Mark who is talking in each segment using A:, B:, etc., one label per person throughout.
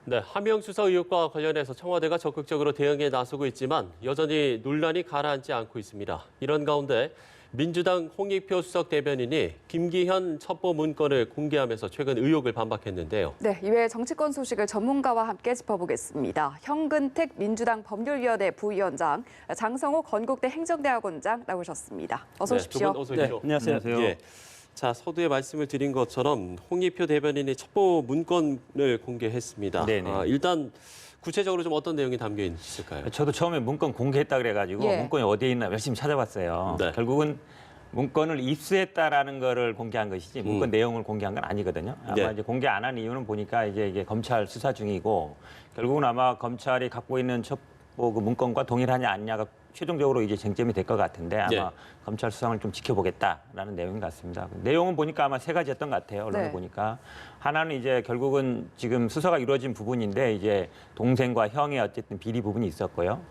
A: 네, 하명 수사 의혹과 관련해서 청와대가 적극적으로 대응에 나서고 있지만 여전히 논란이 가라앉지 않고 있습니다. 이런 가운데 민주당 홍익표 수석 대변인이 김기현 첩보 문건을 공개하면서 최근 의혹을 반박했는데요.
B: 네, 이외 정치권 소식을 전문가와 함께 짚어보겠습니다. 현근택 민주당 법률위원회 부위원장, 장성호 건국대 행정대학원장 나오셨습니다. 어서 오십시오.
A: 네, 두분 어서 오십시오.
C: 안녕하세요.
A: 예. 자, 서두에 말씀을 드린 것처럼 홍익표 대변인이 첩보 문건을 공개했습니다.
C: 네네.
A: 일단 구체적으로 좀 어떤 내용이 담겨 있을까요?
C: 저도 처음에 문건 공개했다 그래가지고
B: 예.
C: 문건이 어디에 있나 열심히 찾아봤어요.
A: 네.
C: 결국은 문건을 입수했다라는 거를 공개한 것이지 문건 내용을 공개한 건 아니거든요. 아마
A: 네.
C: 이제 공개 안 한 이유는 보니까 이게 검찰 수사 중이고 결국은 아마 검찰이 갖고 있는 첩보 그 문건과 동일하냐 아니냐가 최종적으로 이제 쟁점이 될 것 같은데 아마
A: 네.
C: 검찰 수상을 좀 지켜보겠다라는 내용인 것 같습니다. 내용은 보니까 아마 세 가지였던 것 같아요. 언론에
B: 네.
C: 보니까 하나는 이제 결국은 지금 수사가 이루어진 부분인데 이제 동생과 형의 어쨌든 비리 부분이 있었고요.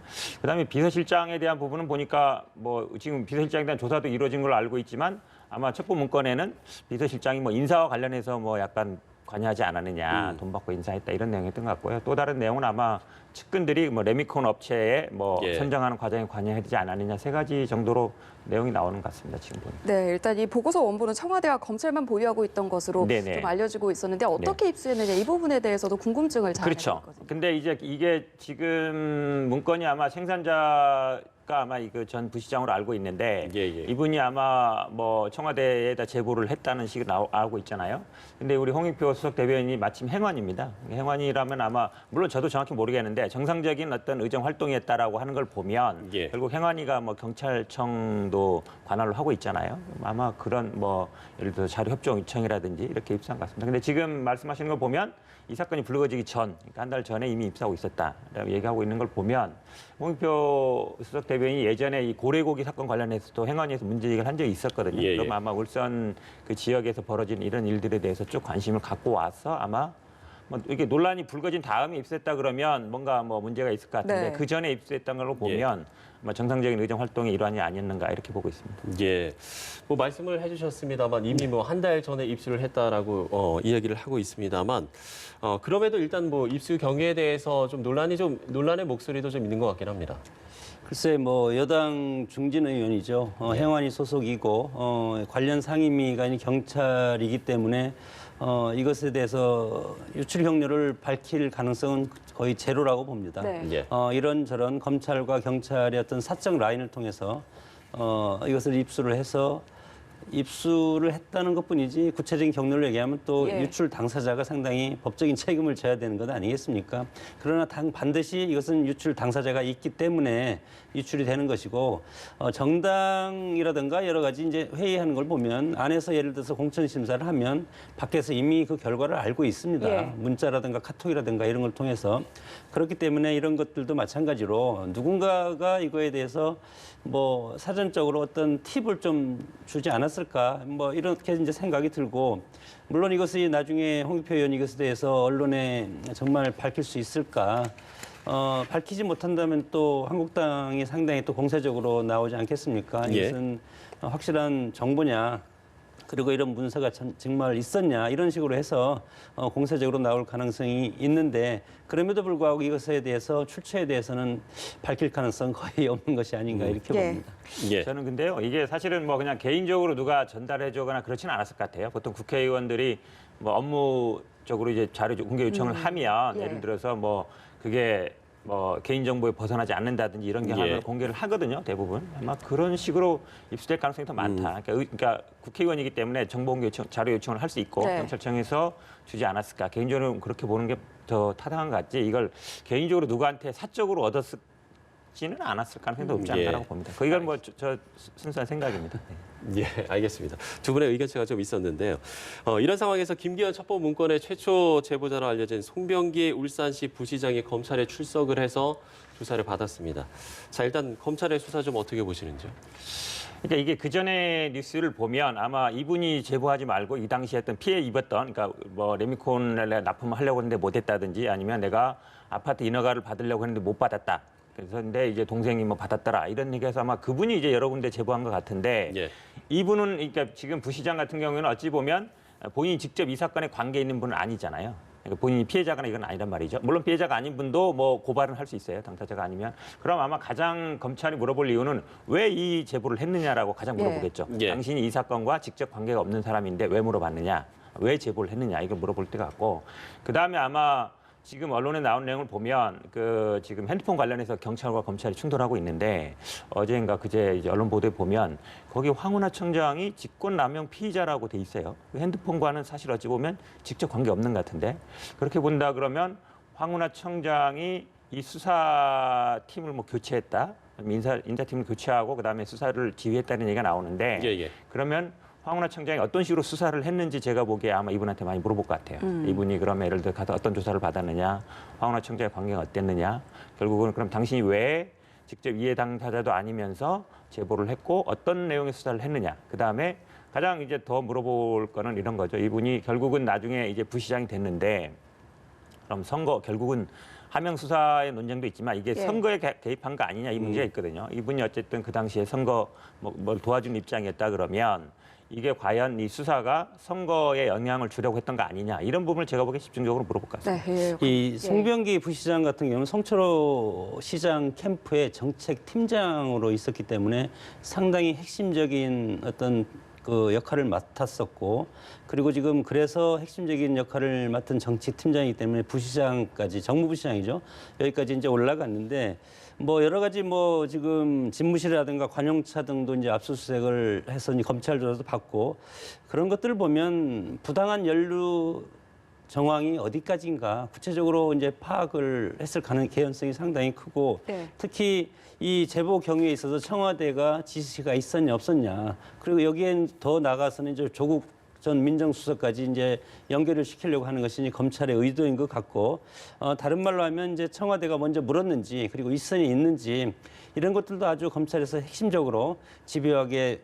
C: 그다음에 비서실장에 대한 부분은 보니까 뭐 지금 비서실장에 대한 조사도 이루어진 걸로 알고 있지만 아마 첩보 문건에는 비서실장이 뭐 인사와 관련해서 뭐 약간 관여하지 않았느냐, 돈 받고 인사했다 이런 내용이었던 것 같고요. 또 다른 내용은 아마 측근들이 뭐 레미콘 업체에 뭐
A: 예.
C: 선정하는 과정에 관여하지 않았느냐 세 가지 정도로 내용이 나오는 것 같습니다. 지금 보니까.
B: 네, 일단 이 보고서 원본은 청와대와 검찰만 보유하고 있던 것으로
C: 네네.
B: 좀 알려지고 있었는데 어떻게 입수했느냐 이 부분에 대해서도 궁금증을 잘
C: 그렇죠.
B: 가지고 있거든요.
C: 근데 이제 이게 지금 문건이 아마 생산자가 아마 이거 전 부시장으로 알고 있는데
A: 예.
C: 이분이 아마 뭐 청와대에다 제보를 했다는 식으로 나오고 있잖아요. 근데 우리 홍익표 수석 대변인이 마침 행원입니다. 행원이라면 아마 물론 저도 정확히 모르겠는데 정상적인 어떤 의정 활동이었다라고 하는 걸 보면
A: 예.
C: 결국 행원이가 뭐 경찰청도 관할로 하고 있잖아요. 아마 그런 뭐 예를 들어 자료 협조 요청이라든지 이렇게 입수한 것 같습니다. 근데 지금 말씀하시는 걸 보면 이 사건이 불거지기 전, 그러니까 한 달 전에 이미 입수하고 있었다라고 얘기하고 있는 걸 보면 홍익표 수석 대변인이 예전에 이 고래고기 사건 관련해서도 행안위에서 문제제기를 한 적이 있었거든요.
A: 예.
C: 그럼 아마 울산 그 지역에서 벌어진 이런 일들에 대해서 쭉 관심을 갖고 와서 아마 뭐 이게 논란이 불거진 다음에 입수했다 그러면 뭔가 뭐 문제가 있을 것 같은데
B: 네.
C: 그 전에 입수했던 걸로 보면 아마 정상적인 의정 활동의 일환이 아니었는가 이렇게 보고 있습니다.
A: 예, 뭐 말씀을 해주셨습니다만 이미 뭐 한 달 전에 입수를 했다라고 이야기를 하고 있습니다만 그럼에도 일단 뭐 입수 경위에 대해서 좀 논란의 목소리도 좀 있는 것 같긴 합니다.
D: 글쎄 뭐 여당 중진 의원이죠. 행안위 소속이고 관련 상임위가 경찰이기 때문에 이것에 대해서 유출 경로를 밝힐 가능성은 거의 제로라고 봅니다.
B: 네.
A: 예.
D: 이런저런 검찰과 경찰의 어떤 사적 라인을 통해서 이것을 입수를 해서 입수를 했다는 것뿐이지 구체적인 경로를 얘기하면 또
B: 예.
D: 유출 당사자가 상당히 법적인 책임을 져야 되는 것 아니겠습니까? 그러나 반드시 이것은 유출 당사자가 있기 때문에 유출이 되는 것이고 정당이라든가 여러 가지 이제 회의하는 걸 보면 안에서 예를 들어서 공천 심사를 하면 밖에서 이미 그 결과를 알고 있습니다.
B: 예.
D: 문자라든가 카톡이라든가 이런 걸 통해서 그렇기 때문에 이런 것들도 마찬가지로 누군가가 이거에 대해서 뭐 사전적으로 어떤 팁을 좀 주지 않았을까 뭐 이렇게 이제 생각이 들고 물론 이것이 나중에 홍익표 의원이 이것에 대해서 언론에 정말 밝힐 수 있을까 밝히지 못한다면 또 한국당이 상당히 또 공세적으로 나오지 않겠습니까?
A: 예.
D: 이것은 확실한 정보냐 그리고 이런 문서가 정말 있었냐 이런 식으로 해서 공세적으로 나올 가능성이 있는데 그럼에도 불구하고 이것에 대해서 출처에 대해서는 밝힐 가능성은 거의 없는 것이 아닌가 이렇게
B: 예.
D: 봅니다.
A: 예.
C: 저는 근데요, 이게 사실은 뭐 그냥 개인적으로 누가 전달해 주거나 그렇지는 않았을 것 같아요. 보통 국회의원들이 뭐 업무적으로 이제 자료 공개 요청을 하면
B: 예.
C: 예를 들어서 뭐 그게 뭐 개인정보에 벗어나지 않는다든지 이런 경우는
A: 예.
C: 공개를 하거든요, 대부분. 아마 그런 식으로 입수될 가능성이 더 많다. 그러니까 국회의원이기 때문에 정보 공개 요청, 자료 요청을 할 수 있고
B: 네.
C: 경찰청에서 주지 않았을까. 개인적으로 그렇게 보는 게 더 타당한 것 같지. 이걸 개인적으로 누구한테 사적으로 얻었지는 않았을 가능성이 높지
A: 예.
C: 않다고 봅니다. 이건 뭐 저 순수한 생각입니다. 네.
A: 예, 알겠습니다. 두 분의 의견차가 좀 있었는데요. 이런 상황에서 김기현 첩보 문건의 최초 제보자로 알려진 송병기 울산시 부시장이 검찰에 출석을 해서 조사를 받았습니다. 자, 일단 검찰의 수사 좀 어떻게 보시는지요?
C: 그러니까 이게 그 전에 뉴스를 보면 아마 이분이 제보하지 말고 이 당시에 어떤 피해 입었던, 그러니까 뭐 레미콘을 납품을 하려고 했는데 못했다든지 아니면 내가 아파트 인허가를 받으려고 했는데 못 받았다. 그래서 근데 이제 동생이 뭐 받았더라 이런 얘기해서 아마 그분이 이제 여러 군데 제보한 것 같은데
A: 예.
C: 이분은 그러니까 지금 부시장 같은 경우에는 어찌 보면 본인이 직접 이 사건에 관계 있는 분은 아니잖아요. 그러니까 본인이 피해자거나 이건 아니란 말이죠. 물론 피해자가 아닌 분도 뭐 고발은 할 수 있어요. 당사자가 아니면. 그럼 아마 가장 검찰이 물어볼 이유는 왜 이 제보를 했느냐라고 가장 물어보겠죠.
A: 예.
C: 당신이 이 사건과 직접 관계가 없는 사람인데 왜 물어봤느냐, 왜 제보를 했느냐 이거 물어볼 때 같고, 그 다음에 아마 지금 언론에 나온 내용을 보면 그 지금 핸드폰 관련해서 경찰과 검찰이 충돌하고 있는데 어제인가 그제 이제 언론 보도에 보면 거기 황운하 청장이 직권남용 피의자라고 돼 있어요. 그 핸드폰과는 사실 어찌 보면 직접 관계 없는 것 같은데 그렇게 본다 그러면 황운하 청장이 이 수사팀을 뭐 교체했다, 인사팀을 교체하고 그다음에 수사를 지휘했다는 얘기가 나오는데
A: 예.
C: 그러면 황운하 청장이 어떤 식으로 수사를 했는지 제가 보기에 아마 이분한테 많이 물어볼 것 같아요. 이분이 그러면 예를 들어 가서 어떤 조사를 받았느냐, 황운하 청장의 관계가 어땠느냐, 결국은 그럼 당신이 왜 직접 이해 당사자도 아니면서 제보를 했고 어떤 내용의 수사를 했느냐. 그다음에 가장 이제 더 물어볼 거는 이런 거죠. 이분이 결국은 나중에 이제 부시장이 됐는데 그럼 선거 결국은 하명 수사의 논쟁도 있지만 이게
B: 예.
C: 선거에 개입한 거 아니냐 이 문제가 있거든요. 이분이 어쨌든 그 당시에 선거 뭘 도와준 입장이었다 그러면 이게 과연 이 수사가 선거에 영향을 주려고 했던 거 아니냐 이런 부분을 제가 보기에 집중적으로 물어볼 것 같습니다.
B: 네, 예.
D: 이 송병기 부시장 같은 경우는 성철호 시장 캠프의 정책팀장으로 있었기 때문에 상당히 핵심적인 어떤 그 역할을 맡았었고, 그리고 지금 그래서 핵심적인 역할을 맡은 정책팀장이기 때문에 부시장까지, 정무부시장이죠. 여기까지 이제 올라갔는데 뭐 여러 가지 뭐 지금 집무실이라든가 관용차 등도 이제 압수수색을 해서 이제 검찰 조사도 받고, 그런 것들을 보면 부당한 연루 정황이 어디까지인가 구체적으로 이제 파악을 했을 개연성이 상당히 크고,
B: 네.
D: 특히 이 제보 경위에 있어서 청와대가 지시가 있었냐 없었냐, 그리고 여기엔 더 나가서는 이제 조국 전 민정수석까지 이제 연결을 시키려고 하는 것이 이제 검찰의 의도인 것 같고, 다른 말로 하면 이제 청와대가 먼저 물었는지, 그리고 윗선이 있는지, 이런 것들도 아주 검찰에서 핵심적으로 집요하게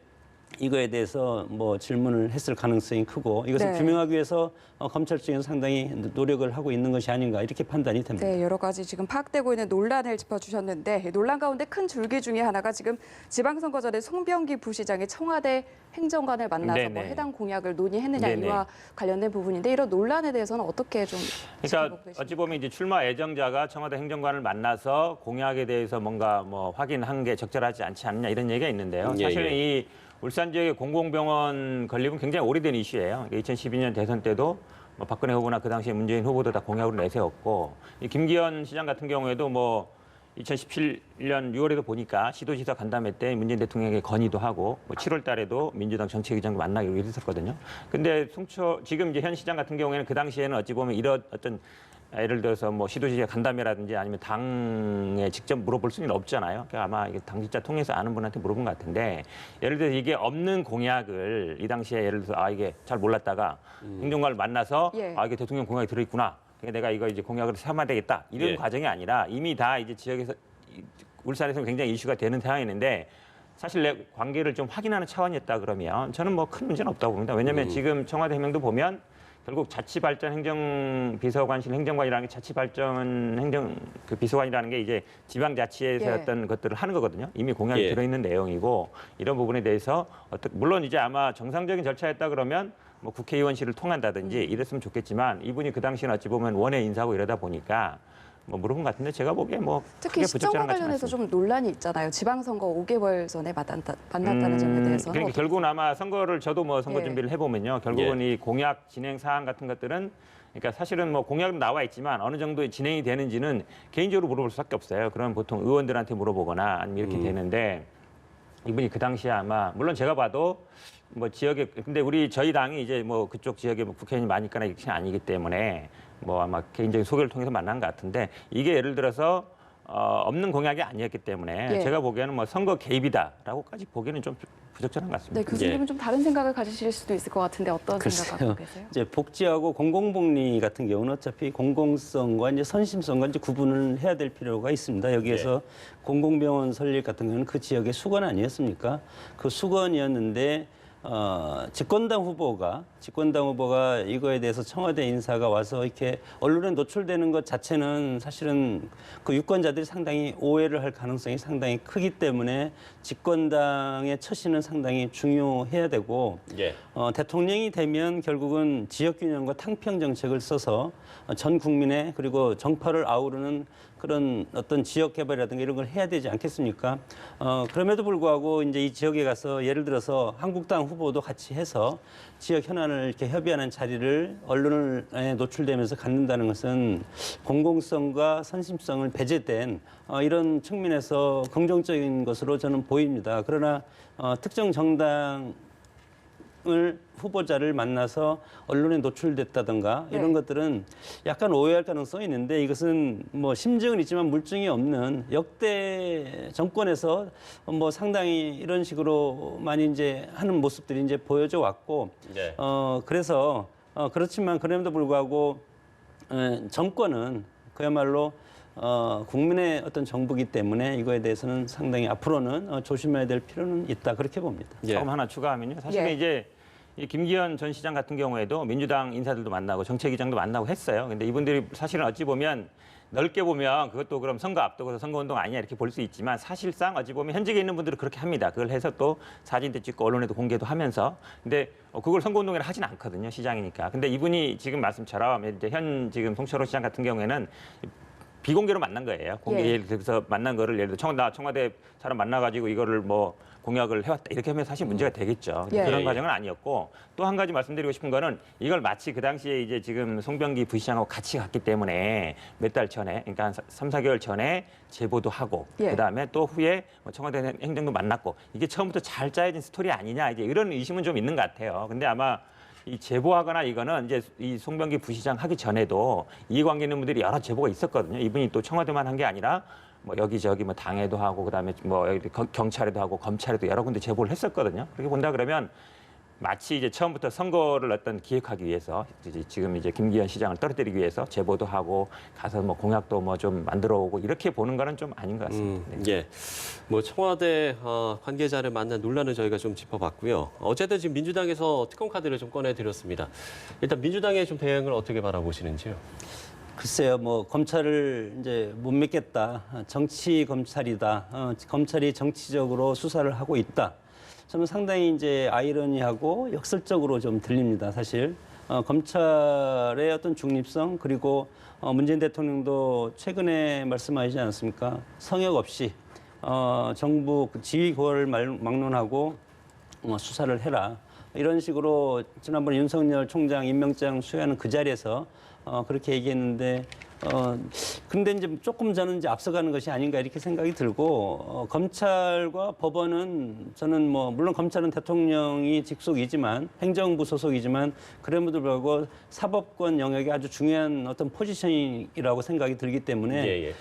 D: 이거에 대해서 뭐 질문을 했을 가능성이 크고, 이것을
B: 네.
D: 규명하기 위해서 검찰 쪽에서 상당히 노력을 하고 있는 것이 아닌가 이렇게 판단이 됩니다.
B: 네, 여러 가지 지금 파악되고 있는 논란을 짚어주셨는데, 논란 가운데 큰 줄기 중에 하나가 지금 지방선거 전에 송병기 부시장이 청와대 행정관을 만나서 뭐
C: 네네.
B: 해당 공약을 논의했느냐
C: 네네.
B: 이와 관련된 부분인데, 이런 논란에 대해서는 어떻게 좀
C: 그러니까
B: 지켜보고 계십니까?
C: 어찌 보면 이제 출마 예정자가 청와대 행정관을 만나서 공약에 대해서 뭔가 뭐 확인한 게 적절하지 않지 않느냐 이런 얘기가 있는데요.
A: 예,
C: 사실은
A: 예.
C: 이 울산 지역의 공공병원 건립은 굉장히 오래된 이슈예요. 2012년 대선 때도 뭐 박근혜 후보나 그 당시에 문재인 후보도 다 공약으로 내세웠고, 이 김기현 시장 같은 경우에도 뭐 2017년 6월에도 보니까 시도지사 간담회 때 문재인 대통령에게 건의도 하고, 뭐 7월 달에도 민주당 정책위원장도 만나기로 했었거든요. 근데 지금 이제 현 시장 같은 경우에는 그 당시에는 어찌 보면 이런 어떤 예를 들어서 뭐 시도지사 간담회라든지 아니면 당에 직접 물어볼 수는 없잖아요. 그러니까 아마 이게 당직자 통해서 아는 분한테 물어본 것 같은데, 예를 들어서 이게 없는 공약을 이 당시에 예를 들어서 이게 잘 몰랐다가 행정관을 만나서
B: 예.
C: 이게 대통령 공약이 들어있구나. 그러니까 내가 이거 이제 공약으로 삼아야 되겠다. 이런
A: 예.
C: 과정이 아니라 이미 다 이제 지역에서 울산에서 굉장히 이슈가 되는 상황이었는데, 사실 내 관계를 좀 확인하는 차원이었다 그러면 저는 뭐 큰 문제는 없다고 봅니다. 왜냐하면 지금 청와대 해명도 보면 결국 자치발전 행정비서관실 행정관이라는 게 자치발전 행정 그 비서관이라는 게 이제 지방자치에서
B: 예.
C: 어떤 것들을 하는 거거든요. 이미 공약이
A: 예.
C: 들어있는 내용이고, 이런 부분에 대해서 물론 이제 아마 정상적인 절차였다 그러면 뭐 국회의원실을 통한다든지 이랬으면 좋겠지만, 이분이 그 당시는 어찌 보면 원외 인사고 이러다 보니까 뭐 물어본 것 같은데, 제가 보기에 뭐
B: 특히
C: 크게
B: 시점과
C: 부적절한 것 같지는
B: 관련해서
C: 않습니다.
B: 좀 논란이 있잖아요. 지방선거 5개월 전에 만났다는 점에 대해서는
C: 그러니까 결국은 아마 선거를 저도 뭐 선거
B: 예.
C: 준비를 해보면요, 결국은 이 공약 진행 사항 같은 것들은, 그러니까 사실은 뭐 공약은 나와 있지만 어느 정도 진행이 되는지는 개인적으로 물어볼 수밖에 없어요. 그러면 보통 의원들한테 물어보거나 아니면 이렇게 되는데, 이분이 그 당시에 아마 물론 제가 봐도 뭐 지역에, 근데 저희 당이 이제 뭐 그쪽 지역에 뭐 국회의원이 많이 있거나 이렇게 아니기 때문에 뭐 아마 개인적인 소개를 통해서 만난 것 같은데, 이게 예를 들어서 없는 공약이 아니었기 때문에
B: 예.
C: 제가 보기에는 뭐 선거 개입이다라고까지 보기에는 좀 부적절한 것 같습니다.
B: 네, 교수님은 좀 다른 생각을 가지실 수도 있을 것 같은데 어떤 생각 갖고 계세요?
D: 이제 복지하고 공공복리 같은 경우는 어차피 공공성과 이제 선심성과 이제 구분을 해야 될 필요가 있습니다. 여기에서 공공병원 설립 같은 경우는 그 지역의 수건 아니었습니까? 그 수건이었는데 집권당 후보가 이거에 대해서 청와대 인사가 와서 이렇게 언론에 노출되는 것 자체는 사실은 그 유권자들이 상당히 오해를 할 가능성이 상당히 크기 때문에 집권당의 처신은 상당히 중요해야 되고
A: 예.
D: 대통령이 되면 결국은 지역균형과 탕평 정책을 써서 전 국민의 그리고 정파를 아우르는 그런 어떤 지역 개발이라든가 이런 걸 해야 되지 않겠습니까? 그럼에도 불구하고 이제 이 지역에 가서 예를 들어서 한국당 후보도 같이 해서 지역 현안을 이렇게 협의하는 자리를 언론에 노출되면서 갖는다는 것은 공공성과 선심성을 배제된 이런 측면에서 긍정적인 것으로 저는 보입니다. 그러나 특정 정당 후보자를 만나서 언론에 노출됐다든가 이런 것들은 약간 오해할 가능성이 있는데 이것은 뭐 심증은 있지만 물증이 없는 역대 정권에서 뭐 상당히 이런 식으로 많이 이제 하는 모습들이 이제 보여져 왔고
A: 네.
D: 그래서 그렇지만 그럼에도 불구하고 정권은 그야말로 국민의 어떤 정부이기 때문에 이거에 대해서는 상당히 앞으로는 조심해야 될 필요는 있다 그렇게 봅니다.
A: 예.
C: 조금 하나 추가하면요. 사실은
B: 예.
C: 이제 이 김기현 전 시장 같은 경우에도 민주당 인사들도 만나고 정책위장도 만나고 했어요. 근데 이분들이 사실은 어찌 보면 넓게 보면 그것도 그럼 선거 앞두고서 선거운동 아니냐 이렇게 볼 수 있지만 사실상 어찌 보면 현직에 있는 분들은 그렇게 합니다. 그걸 해서 또 사진도 찍고 언론에도 공개도 하면서 근데 그걸 선거운동이라 하진 않거든요. 시장이니까. 근데 이분이 지금 말씀처럼 이제 현 지금 송철호 시장 같은 경우에는 비공개로 만난 거예요. 공개
B: 예.
C: 예를 들어서 만난 거를 예를 들어 청와대 사람 만나가지고 이거를 뭐 공약을 해왔다 이렇게 하면 사실 문제가 되겠죠. 근데
B: 예.
C: 그런
A: 예.
C: 과정은 아니었고 또 한 가지 말씀드리고 싶은 거는 이걸 마치 그 당시에 이제 지금 송병기 부시장하고 같이 갔기 때문에 몇 달 전에 그러니까 한 3, 4개월 전에 제보도 하고
B: 예.
C: 그다음에 또 후에 뭐 청와대 행정도 만났고 이게 처음부터 잘 짜여진 스토리 아니냐 이제 이런 의심은 좀 있는 것 같아요. 근데 아마 이 제보하거나 이거는 이제 이 송병기 부시장 하기 전에도 이해관계 있는 분들이 여러 제보가 있었거든요. 이분이 또 청와대만 한 게 아니라 뭐 여기저기 뭐 당에도 하고 그다음에 뭐 여기 경찰에도 하고 검찰에도 여러 군데 제보를 했었거든요. 그렇게 본다 그러면 마치 이제 처음부터 선거를 어떤 기획하기 위해서 지금 이제 김기현 시장을 떨어뜨리기 위해서 제보도 하고 가서 뭐 공약도 뭐 좀 만들어 오고 이렇게 보는 거는 좀 아닌 것 같습니다. 네.
A: 예. 뭐 청와대 관계자를 만난 논란을 저희가 좀 짚어봤고요. 어쨌든 지금 민주당에서 특검 카드를 좀 꺼내드렸습니다. 일단 민주당의 좀 대응을 어떻게 바라보시는지요?
D: 글쎄요, 뭐 검찰을 이제 못 믿겠다, 정치 검찰이다, 검찰이 정치적으로 수사를 하고 있다. 저는 상당히 이제 아이러니하고 역설적으로 좀 들립니다. 사실 검찰의 어떤 중립성 그리고 문재인 대통령도 최근에 말씀하시지 않았습니까? 성역 없이 정부 지휘 고하를 막론하고 수사를 해라. 이런 식으로 지난번 윤석열 총장 임명장 수여하는 그 자리에서 그렇게 얘기했는데 근데 이제 조금 저는 이제 앞서가는 것이 아닌가 이렇게 생각이 들고 검찰과 법원은 저는 뭐 물론 검찰은 대통령이 직속이지만 행정부 소속이지만 그럼에도 불구하고 사법권 영역이 아주 중요한 어떤 포지션이라고 생각이 들기 때문에
A: 예, 예.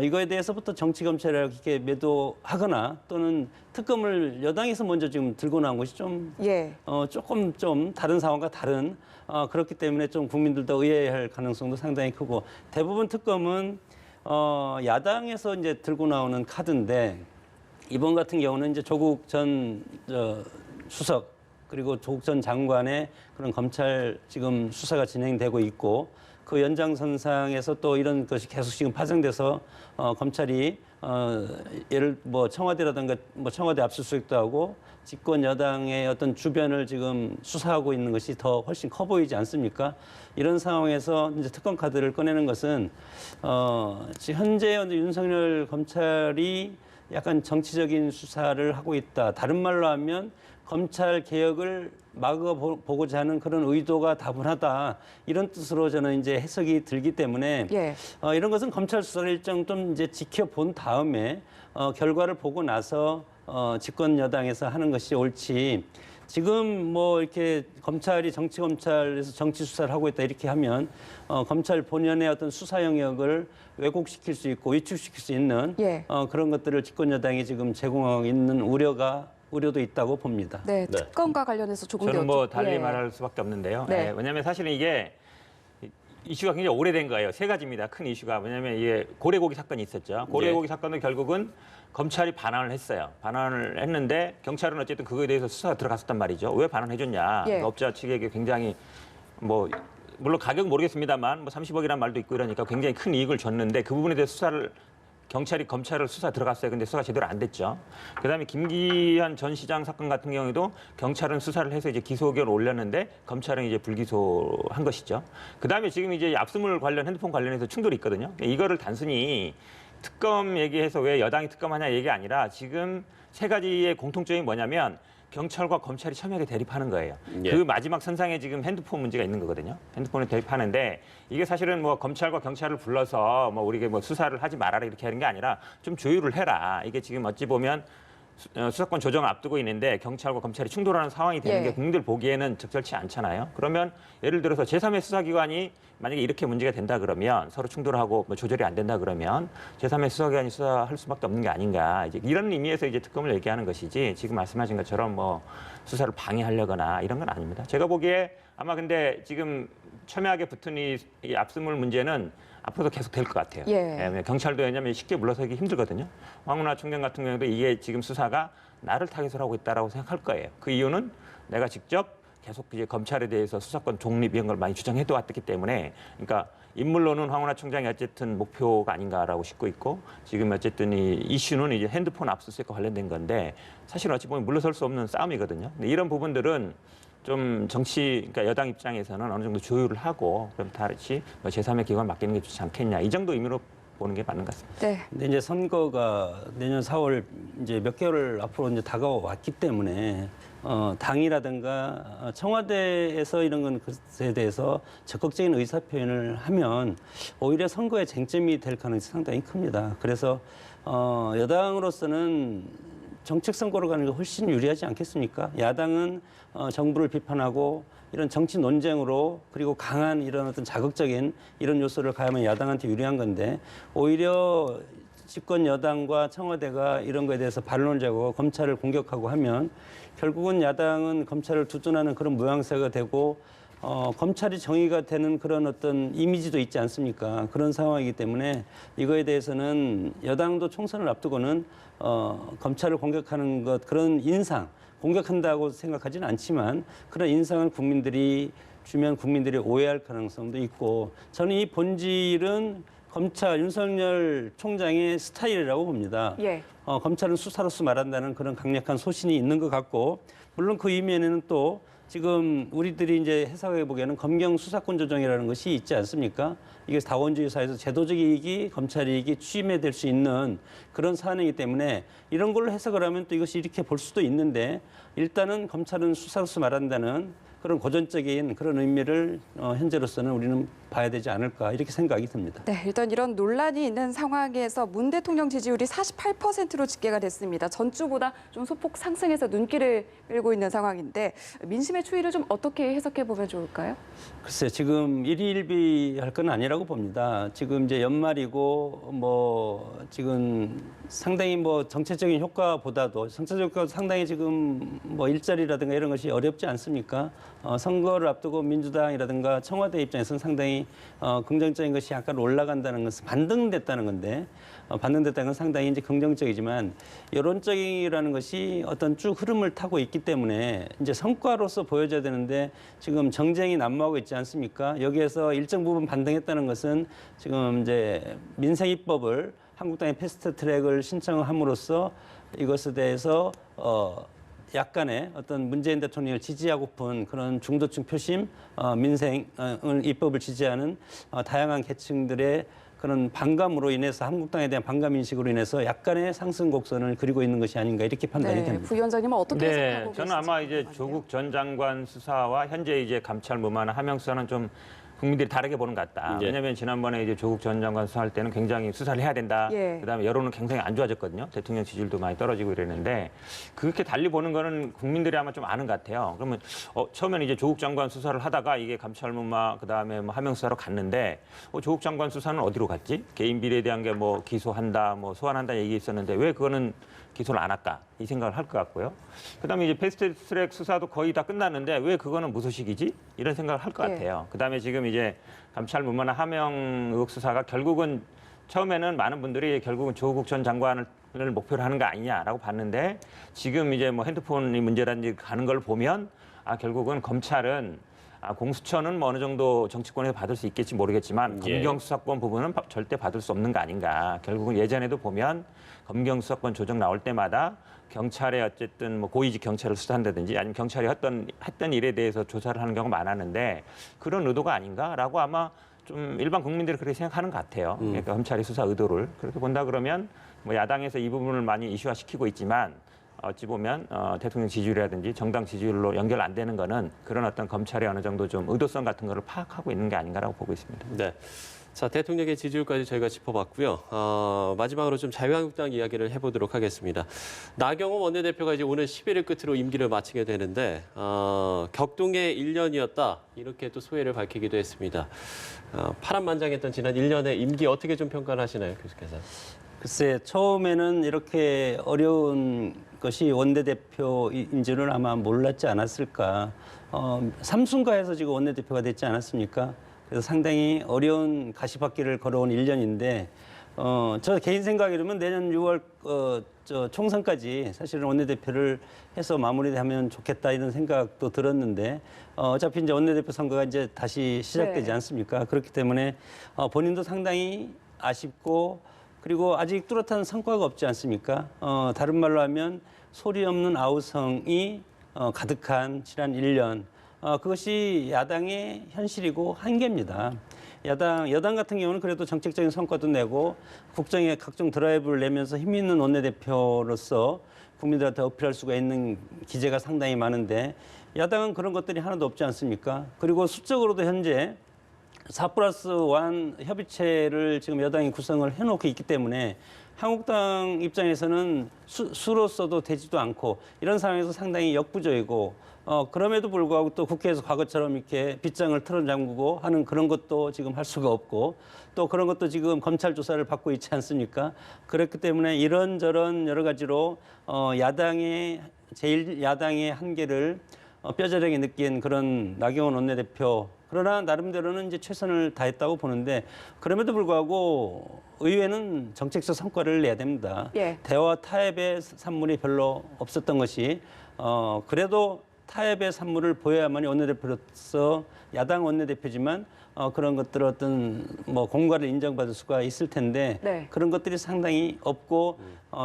D: 이거에 대해서부터 정치 검찰이라고 이렇게 매도하거나 또는 특검을 여당에서 먼저 지금 들고 나온 것이 좀
B: 예.
D: 조금 좀 다른 상황과 다른 그렇기 때문에 좀 국민들도 의아해할 가능성도 상당히 크고 대부분 특검은 야당에서 이제 들고 나오는 카드인데 이번 같은 경우는 이제 조국 전 수석 그리고 조국 전 장관의 그런 검찰 지금 수사가 진행되고 있고 그 연장선상에서 또 이런 것이 계속 지금 파생돼서 검찰이 예를 뭐 청와대라든가 뭐 청와대 압수수색도 하고 집권 여당의 어떤 주변을 지금 수사하고 있는 것이 더 훨씬 커 보이지 않습니까? 이런 상황에서 이제 특검 카드를 꺼내는 것은 지금 현재 윤석열 검찰이 약간 정치적인 수사를 하고 있다. 다른 말로 하면 검찰 개혁을 막아보고자 하는 그런 의도가 다분하다. 이런 뜻으로 저는 이제 해석이 들기 때문에
B: 예.
D: 이런 것은 검찰 수사를 일정 좀 이제 지켜본 다음에 결과를 보고 나서 집권 여당에서 하는 것이 옳지. 지금 뭐 이렇게 검찰이 정치 검찰에서 정치 수사를 하고 있다 이렇게 하면 검찰 본연의 어떤 수사 영역을 왜곡시킬 수 있고 위축시킬 수 있는
B: 예.
D: 그런 것들을 집권 여당이 지금 제공하고 있는 우려도 있다고 봅니다.
B: 네,
A: 네.
B: 특검과 관련해서 조금
C: 저는 뭐
B: 더
C: 달리
B: 예.
C: 말할 수밖에 없는데요.
B: 네.
C: 왜냐하면 사실은 이게 이슈가 굉장히 오래된 거예요. 세 가지입니다. 큰 이슈가 뭐냐면 이게 고래고기 사건이 있었죠. 고래고기 사건도 결국은 검찰이 반환을 했어요. 반환을 했는데 경찰은 어쨌든 그거에 대해서 수사가 들어갔었단 말이죠. 왜 반환해줬냐?
B: 예.
C: 업자 측에게 굉장히 뭐 물론 가격 모르겠습니다만 뭐 30억이라는 말도 있고 이러니까 굉장히 큰 이익을 줬는데 그 부분에 대해서 수사를 경찰이 검찰을 수사 들어갔어요. 근데 수사가 제대로 안 됐죠. 그다음에 김기현 전 시장 사건 같은 경우에도 경찰은 수사를 해서 이제 기소 의견을 올렸는데 검찰은 이제 불기소한 것이죠. 그다음에 지금 이제 압수물 관련 핸드폰 관련해서 충돌이 있거든요. 이거를 단순히 특검 얘기해서 왜 여당이 특검하냐 얘기 아니라 지금 세 가지의 공통점이 뭐냐면 경찰과 검찰이 첨예하게 대립하는 거예요.
A: 예.
C: 그 마지막 선상에 지금 핸드폰 문제가 있는 거거든요. 핸드폰을 대립하는데 이게 사실은 뭐 검찰과 경찰을 불러서 뭐 우리가 뭐 수사를 하지 말아라 이렇게 하는 게 아니라 좀 조율을 해라. 이게 지금 어찌 보면 수사권 조정을 앞두고 있는데 경찰과 검찰이 충돌하는 상황이 되는
B: 예.
C: 게 국민들 보기에는 적절치 않잖아요. 그러면 예를 들어서 제3의 수사기관이 만약에 이렇게 문제가 된다 그러면 서로 충돌하고 뭐 조절이 안 된다 그러면 제3의 수사기관이 수사할 수밖에 없는 게 아닌가. 이제 이런 의미에서 이제 특검을 얘기하는 것이지 지금 말씀하신 것처럼 뭐 수사를 방해하려거나 이런 건 아닙니다. 제가 보기에 아마 근데 지금 첨예하게 붙은 이 압수물 문제는 앞으로도 계속 될 것 같아요.
B: 예.
C: 경찰도 왜냐하면 쉽게 물러서기 힘들거든요. 황운하 총장 같은 경우도 이게 지금 수사가 나를 타겟으로 하고 있다라고 생각할 거예요. 그 이유는 내가 직접 계속 이제 검찰에 대해서 수사권 독립 이런 걸 많이 주장해도 왔기 때문에 그러니까 인물로는 황운하 총장이 어쨌든 목표가 아닌가라고 싶고 있고 지금 어쨌든 이 이슈는 이제 핸드폰 압수수색과 관련된 건데 사실 어찌 보면 물러설 수 없는 싸움이거든요. 근데 이런 부분들은 좀 정치, 그러니까 여당 입장에서는 어느 정도 조율을 하고 그럼 다시 뭐 제3의 기관 맡기는 게 좋지 않겠냐 이 정도 의미로 보는 게 맞는 것 같습니다.
B: 네.
D: 근데 이제 선거가 내년 4월 이제 몇 개월 앞으로 이제 다가왔기 때문에 당이라든가 청와대에서 이런 것에 대해서 적극적인 의사 표현을 하면 오히려 선거의 쟁점이 될 가능성이 상당히 큽니다. 그래서 여당으로서는 정책 선거로 가는 게 훨씬 유리하지 않겠습니까? 야당은 정부를 비판하고 이런 정치 논쟁으로 그리고 강한 이런 어떤 자극적인 이런 요소를 가하면 야당한테 유리한 건데 오히려 집권 여당과 청와대가 이런 거에 대해서 반론자고 검찰을 공격하고 하면 결국은 야당은 검찰을 두둔하는 그런 모양새가 되고 검찰이 정의가 되는 그런 어떤 이미지도 있지 않습니까? 그런 상황이기 때문에 이거에 대해서는 여당도 총선을 앞두고는 검찰을 공격하는 것 그런 인상 공격한다고 생각하지는 않지만 그런 인상을 국민들이 주면 국민들이 오해할 가능성도 있고 저는 이 본질은 검찰 윤석열 총장의 스타일이라고 봅니다.
B: 예.
D: 검찰은 수사로서 말한다는 그런 강력한 소신이 있는 것 같고 물론 그 이면에는 또 지금 우리들이 이제 해석해 보기에는 검경 수사권 조정이라는 것이 있지 않습니까? 이게 다원주의 사회에서 제도적 이익이 검찰 이익이 취임해될 수 있는 그런 사안이기 때문에 이런 걸로 해석을 하면 또 이것이 이렇게 볼 수도 있는데 일단은 검찰은 수사로서 말한다는 그런 고전적인 그런 의미를 현재로서는 우리는 봐야 되지 않을까 이렇게 생각이 듭니다.
B: 네, 일단 이런 논란이 있는 상황에서 문 대통령 지지율이 48%로 집계가 됐습니다. 전주보다 좀 소폭 상승해서 눈길을 끌고 있는 상황인데 민심의 추이를 좀 어떻게 해석해 보면 좋을까요?
D: 글쎄 지금 일희일비할 건 아니라고 봅니다. 지금 이제 연말이고 뭐 지금 상당히 뭐 정책적인 효과보다도 정책적 효과 상당히 지금 뭐 일자리라든가 이런 것이 어렵지 않습니까? 선거를 앞두고 민주당이라든가 청와대 입장에서는 상당히 긍정적인 것이 약간 올라간다는 것은 반등됐다는 건데 반등됐다는 건 상당히 이제 긍정적이지만 여론적이라는 것이 어떤 쭉 흐름을 타고 있기 때문에 이제 성과로서 보여져야 되는데 지금 정쟁이 난무하고 있지 않습니까? 여기에서 일정 부분 반등했다는 것은 지금 이제 민생 입법을 한국당의 패스트 트랙을 신청함으로써 이것에 대해서 약간의 어떤 문재인 대통령을 지지하고픈 그런 중도층 표심, 민생 입법을 지지하는 다양한 계층들의 그런 반감으로 인해서 한국당에 대한 반감 인식으로 인해서 약간의 상승 곡선을 그리고 있는 것이 아닌가 이렇게 판단이 됩니다.
B: 부위원장님은 어떻게 해석하고 계신지
C: 저는 아마 이제
B: 궁금하네요.
C: 조국 전 장관 수사와 현재 이제 감찰 무마나 하명 수사는 좀 국민들이 다르게 보는 것 같다.
A: 예.
C: 왜냐하면 지난번에 이제 조국 전 장관 수사할 때는 굉장히 수사를 해야 된다.
B: 예.
C: 그다음에 여론은 굉장히 안 좋아졌거든요. 대통령 지지율도 많이 떨어지고 이랬는데 그렇게 달리 보는 거는 국민들이 아마 좀 아는 것 같아요. 그러면 처음에는 이제 조국 장관 수사를 하다가 이게 감찰 무마 그다음에 뭐 하명 수사로 갔는데 조국 장관 수사는 어디로 갔지? 개인 비리에 대한 게 뭐 기소한다, 뭐 소환한다 얘기 있었는데 왜 그거는 기소를 안 할까 이 생각을 할 것 같고요. 그다음에 이제 패스트트랙 수사도 거의 다 끝났는데 왜 그거는 무소식이지? 이런 생각을 할 것
B: 예.
C: 같아요. 그다음에 지금 이제 감찰 무마나 하명 의혹 수사가 결국은 처음에는 많은 분들이 결국은 조국 전 장관을 목표로 하는 거 아니냐라고 봤는데 지금 이제 뭐 핸드폰이 문제라든지 가는 걸 보면 결국은 검찰은 공수처는 뭐 어느 정도 정치권에서 받을 수 있겠지 모르겠지만
A: 예.
C: 검경수사권 부분은 절대 받을 수 없는 거 아닌가. 결국은 예전에도 보면 검경수사권 조정 나올 때마다 경찰에 어쨌든 뭐 고위직 경찰을 수사한다든지 아니면 경찰이 했던 일에 대해서 조사를 하는 경우가 많았는데 그런 의도가 아닌가라고 아마 좀 일반 국민들이 그렇게 생각하는 것 같아요. 그러니까 검찰의 수사 의도를 그렇게 본다 그러면 뭐 야당에서 이 부분을 많이 이슈화시키고 있지만 어찌 보면 대통령 지지율이라든지 정당 지지율로 연결 안 되는 거는 그런 어떤 검찰의 어느 정도 좀 의도성 같은 거를 파악하고 있는 게 아닌가라고 보고 있습니다.
A: 네. 자, 대통령의 지지율까지 저희가 짚어봤고요. 마지막으로 좀 자유한국당 이야기를 해보도록 하겠습니다. 나경원 원내대표가 이제 오늘 11일 끝으로 임기를 마치게 되는데 격동의 1년이었다 이렇게 또 소회를 밝히기도 했습니다. 파란만장했던 지난 1년의 임기 어떻게 좀 평가를 하시나요, 교수께서?
D: 글쎄, 처음에는 이렇게 어려운 것이 원내대표인 줄은 아마 몰랐지 않았을까. 삼순가에서 지금 원내대표가 됐지 않았습니까? 그래서 상당히 어려운 가시밭길을 걸어온 1년인데, 저 개인 생각이라면 내년 6월 총선까지 사실은 원내대표를 해서 마무리하면 좋겠다 이런 생각도 들었는데, 어차피 이제 원내대표 선거가 이제 다시 시작되지
B: 네.
D: 않습니까? 그렇기 때문에 본인도 상당히 아쉽고 그리고 아직 뚜렷한 성과가 없지 않습니까? 다른 말로 하면 소리 없는 아우성이 가득한 지난 1년. 그것이 야당의 현실이고 한계입니다. 여당 같은 경우는 그래도 정책적인 성과도 내고 국정에 각종 드라이브를 내면서 힘 있는 원내대표로서 국민들한테 어필할 수가 있는 기제가 상당히 많은데 야당은 그런 것들이 하나도 없지 않습니까? 그리고 수적으로도 현재 4+1 협의체를 지금 여당이 구성을 해놓고 있기 때문에 한국당 입장에서는 수로서도 되지도 않고 이런 상황에서 상당히 역부족이고 그럼에도 불구하고 또 국회에서 과거처럼 이렇게 빗장을 틀어잠그고 하는 그런 것도 지금 할 수가 없고 또 그런 것도 지금 검찰 조사를 받고 있지 않습니까? 그렇기 때문에 이런저런 여러 가지로 야당의 한계를 뼈저리게 느낀 그런 나경원 원내대표. 그러나 나름대로는 이제 최선을 다했다고 보는데 그럼에도 불구하고 의회는 정책적 성과를 내야 됩니다.
B: 예.
D: 대화 타협의 산물이 별로 없었던 것이 그래도 타협의 산물을 보여야만이 원내대표로서 야당 원내대표지만 그런 것들 어떤 뭐 공과를 인정받을 수가 있을 텐데
B: 네.
D: 그런 것들이 상당히 없고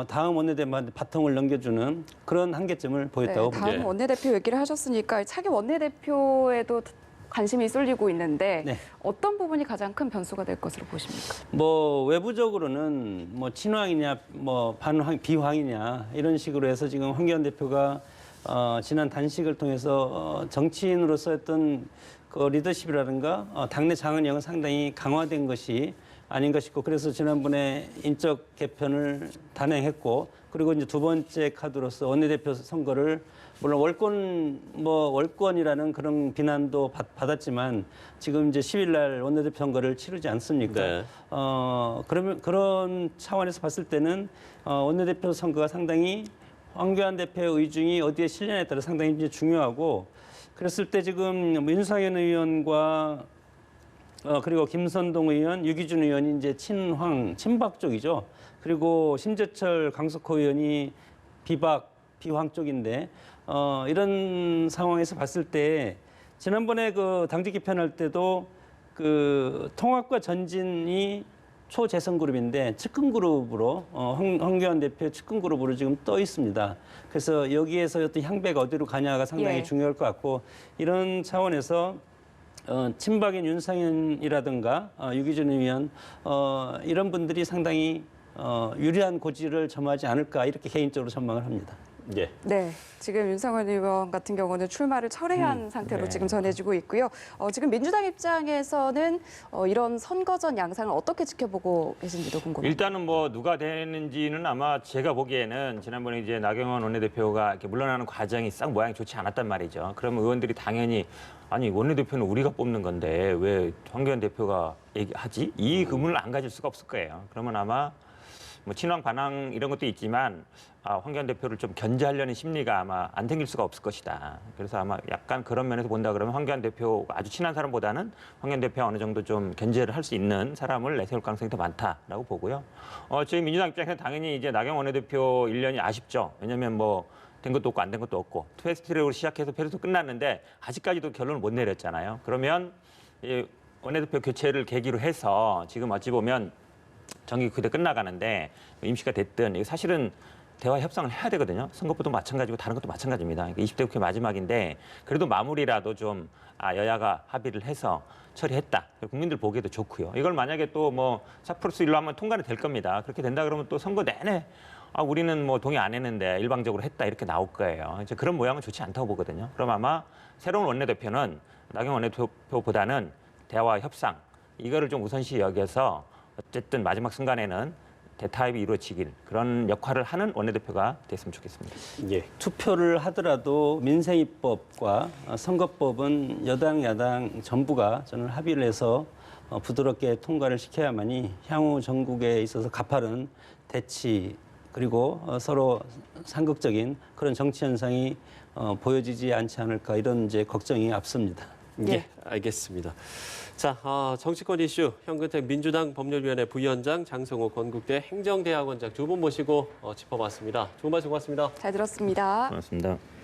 D: 다음 원내대표한테 바통을 넘겨주는 그런 한계점을 보였다고 봅니다.
B: 다음 원내대표 얘기를 하셨으니까 차기 원내대표에도 관심이 쏠리고 있는데
D: 네.
B: 어떤 부분이 가장 큰 변수가 될 것으로 보십니까?
D: 뭐 외부적으로는 뭐 친황이냐 뭐 반황 비황이냐 이런 식으로 해서 지금 황교안 대표가 지난 단식을 통해서 정치인으로서 어떤 그 리더십이라든가 당내 장악력은 상당히 강화된 것이 아닌가 싶고 그래서 지난번에 인적 개편을 단행했고 그리고 이제 두 번째 카드로서 원내대표 선거를 물론 월권이라는 그런 비난도 받았지만 지금 이제 10일 날 원내대표 선거를 치르지 않습니까?
A: 네.
D: 그러면 그런 차원에서 봤을 때는 원내대표 선거가 상당히 황교안 대표의 의중이 어디에 실리냐에 따라 상당히 이제 중요하고 그랬을 때 지금 윤상현 의원과 그리고 김선동 의원, 유기준 의원이 이제 친박 쪽이죠. 그리고 심재철 강석호 의원이 비황 쪽인데 이런 상황에서 봤을 때 지난번에 그 당직 개편할 때도 그 통합과 전진이 초재선 그룹인데 측근 그룹으로 황교안 대표 측근 그룹으로 지금 떠 있습니다. 그래서 여기에서 어떤 향배가 어디로 가냐가 상당히
B: 예.
D: 중요할 것 같고 이런 차원에서 친박인 윤상현이라든가 유기준 의원 이런 분들이 상당히 유리한 고지를 점하지 않을까 이렇게 개인적으로 전망을 합니다.
A: 예.
B: 네, 지금 윤석열 의원 같은 경우는 출마를 철회한 상태로
C: 네.
B: 지금 전해지고 있고요. 지금 민주당 입장에서는 이런 선거전 양상을 어떻게 지켜보고 계신지도 궁금합니다.
C: 일단은 뭐 누가 되는지는 아마 제가 보기에는 지난번에 이제 나경원 원내대표가 이렇게 물러나는 과정이 싹 모양이 좋지 않았단 말이죠. 그러면 의원들이 당연히 아니 원내대표는 우리가 뽑는 건데 왜 황교안 대표가 얘기하지? 이 의문을 안 가질 수가 없을 거예요. 그러면 아마 뭐 친황 반항 이런 것도 있지만 황교안 대표를 좀 견제하려는 심리가 아마 안 생길 수가 없을 것이다. 그래서 아마 약간 그런 면에서 본다 그러면 황교안 대표가 아주 친한 사람보다는 황교안 대표가 어느 정도 좀 견제를 할 수 있는 사람을 내세울 가능성이 더 많다라고 보고요. 저희 민주당 입장에서는 당연히 이제 나경원 원내대표 1년이 아쉽죠. 왜냐하면 뭐 된 것도 없고 안 된 것도 없고 패스트트랙으로 시작해서 패스트 끝났는데 아직까지도 결론을 못 내렸잖아요. 그러면 이 원내대표 교체를 계기로 해서 지금 어찌 보면 정기 그대 끝나가는데 임시가 됐든 이거 사실은 대화 협상을 해야 되거든요. 선거법도 마찬가지고 다른 것도 마찬가지입니다. 20대 국회 마지막인데 그래도 마무리라도 좀 여야가 합의를 해서 처리했다. 국민들 보기에도 좋고요. 이걸 만약에 또 뭐 4+1로 하면 통과는 될 겁니다. 그렇게 된다 그러면 또 선거 내내 우리는 뭐 동의 안 했는데 일방적으로 했다 이렇게 나올 거예요. 이제 그런 모양은 좋지 않다고 보거든요. 그럼 아마 새로운 원내대표는 나경원 원내대표보다는 대화와 협상 이거를 좀 우선시 여겨서 어쨌든 마지막 순간에는 대타협이 이루어지길 그런 역할을 하는 원내대표가 됐으면 좋겠습니다.
D: 예. 투표를 하더라도 민생입법과 선거법은 여당, 야당 전부가 저는 합의를 해서 부드럽게 통과를 시켜야만이 향후 전국에 있어서 가파른 대치 그리고 서로 상극적인 그런 정치 현상이 보여지지 않지 않을까 이런 이제 걱정이 앞섭니다.
A: 예, 알겠습니다. 자, 정치권 이슈 현근택 민주당 법률위원회 부위원장 장성호 건국대 행정대학원장 두 분 모시고 짚어봤습니다. 좋은 말씀 고맙습니다.
B: 잘 들었습니다.
C: 고맙습니다.